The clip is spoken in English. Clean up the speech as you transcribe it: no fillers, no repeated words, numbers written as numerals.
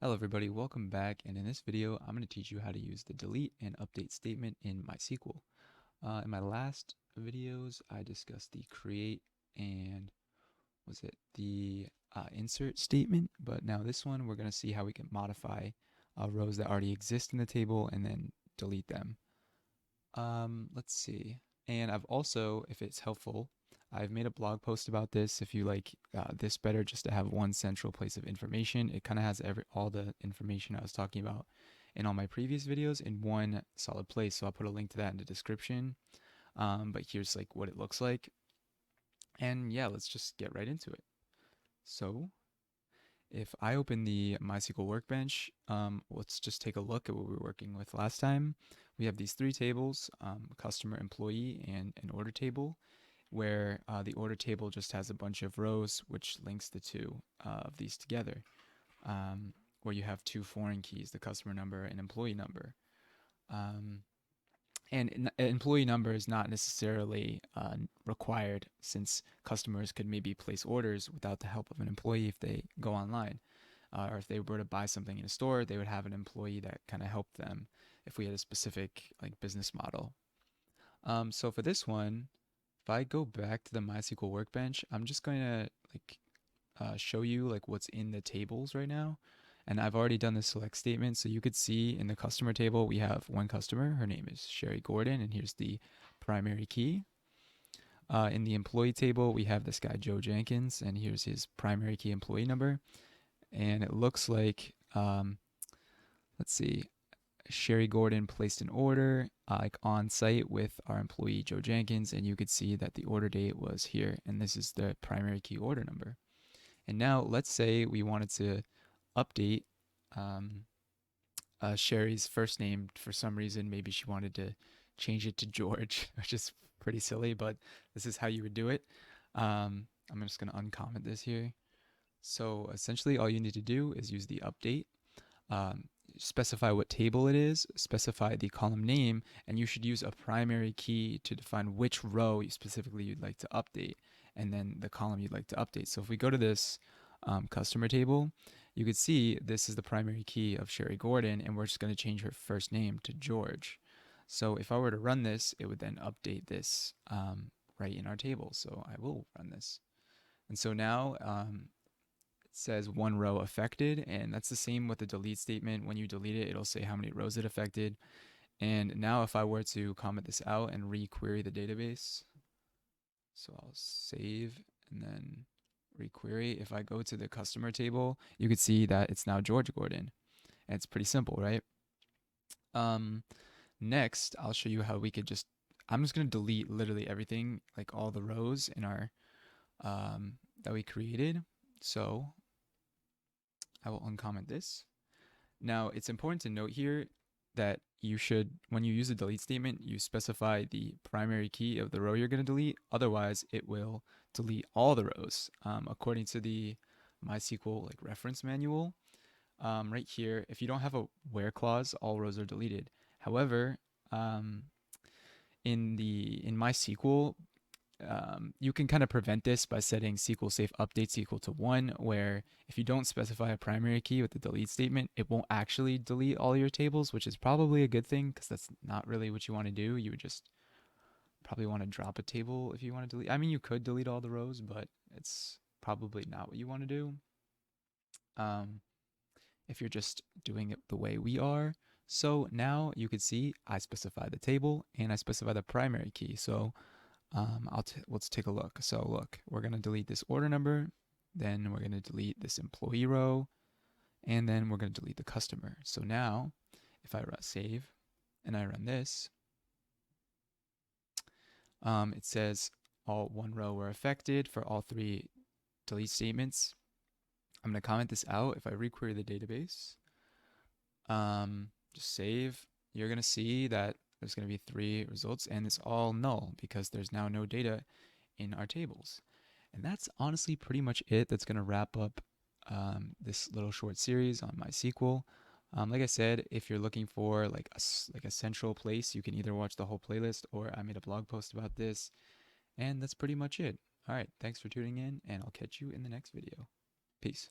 Hello everybody, welcome back, and in this video I'm going to teach you how to use the delete and update statement in MySQL. In my last videos I discussed the create and the insert statement, but now this one we're going to see how we can modify rows that already exist in the table and then delete them. Let's see. And I've also, if it's helpful, I've made a blog post about this. If you like this better, just to have one central place of information, it kind of has all the information I was talking about in all my previous videos in one solid place. So I'll put a link to that in the description. But here's like what it looks like. And yeah, let's just get right into it. So if I open the MySQL Workbench, let's just take a look at what we were working with last time. We have these three tables, customer, employee, and an order table, where the order table just has a bunch of rows which links the two of these together, where you have two foreign keys, the customer number and employee number. And an employee number is not necessarily required, since customers could maybe place orders without the help of an employee if they go online. Or if they were to buy something in a store, they would have an employee that kind of helped them if we had a specific like business model. So for this one, if I go back to the MySQL Workbench, I'm just going to show you like what's in the tables right now. And I've already done the select statement, so you could see in the customer table we have one customer. Her name is Sherry Gordon, and here's the primary key. In the employee table, we have this guy Joe Jenkins, and here's his primary key employee number. And it looks like, let's see, Sherry Gordon placed an order like on site with our employee Joe Jenkins, and you could see that the order date was here, and this is the primary key order number. And now let's say we wanted to update um, Sherry's first name for some reason. Maybe she wanted to change it to George, which is pretty silly, but this is how you would do it. I'm just going to uncomment this here. So essentially all you need to do is use the update, um, specify what table it is, specify the column name, and you should use a primary key to define which row specifically you'd like to update, and then the column you'd like to update. So if we go to this customer table, you could see this is the primary key of Sherry Gordon, and we're just going to change her first name to George. So if I were to run this, it would then update this right in our table. So I will run this. And so now it says one row affected, and that's the same with the delete statement. When you delete it, it'll say how many rows it affected. And now if I were to comment this out and requery the database, so I'll save and then requery. If I go to the customer table, you could see that it's now George Gordon. And it's pretty simple, right? Next, I'll show you how we could I'm just going to delete literally everything, like all the rows in our, that we created. So I will uncomment this. Now, it's important to note here that you should, when you use a delete statement, you specify the primary key of the row you're going to delete. Otherwise, it will delete all the rows. According to the MySQL like reference manual, right here, if you don't have a where clause, all rows are deleted. However, in MySQL, you can kind of prevent this by setting SQL safe updates equal to 1, where if you don't specify a primary key with the delete statement, it won't actually delete all your tables, which is probably a good thing because that's not really what you want to do. You would just probably want to drop a table if you want to delete. I mean, you could delete all the rows, but it's probably not what you want to do if you're just doing it the way we are. So now you could see I specify the table and I specify the primary key. So let's take a look. So look, we're going to delete this order number, then we're going to delete this employee row, and then we're going to delete the customer. So now if I save and I run this, it says all one row were affected for all three delete statements. I'm going to comment this out. If I requery the database, just save, you're going to see that there's going to be 3 results, and it's all null because there's now no data in our tables. And that's honestly pretty much it. That's going to wrap up this little short series on MySQL. Like I said, if you're looking for like a central place, you can either watch the whole playlist or I made a blog post about this. And that's pretty much it. All right, thanks for tuning in, and I'll catch you in the next video. Peace.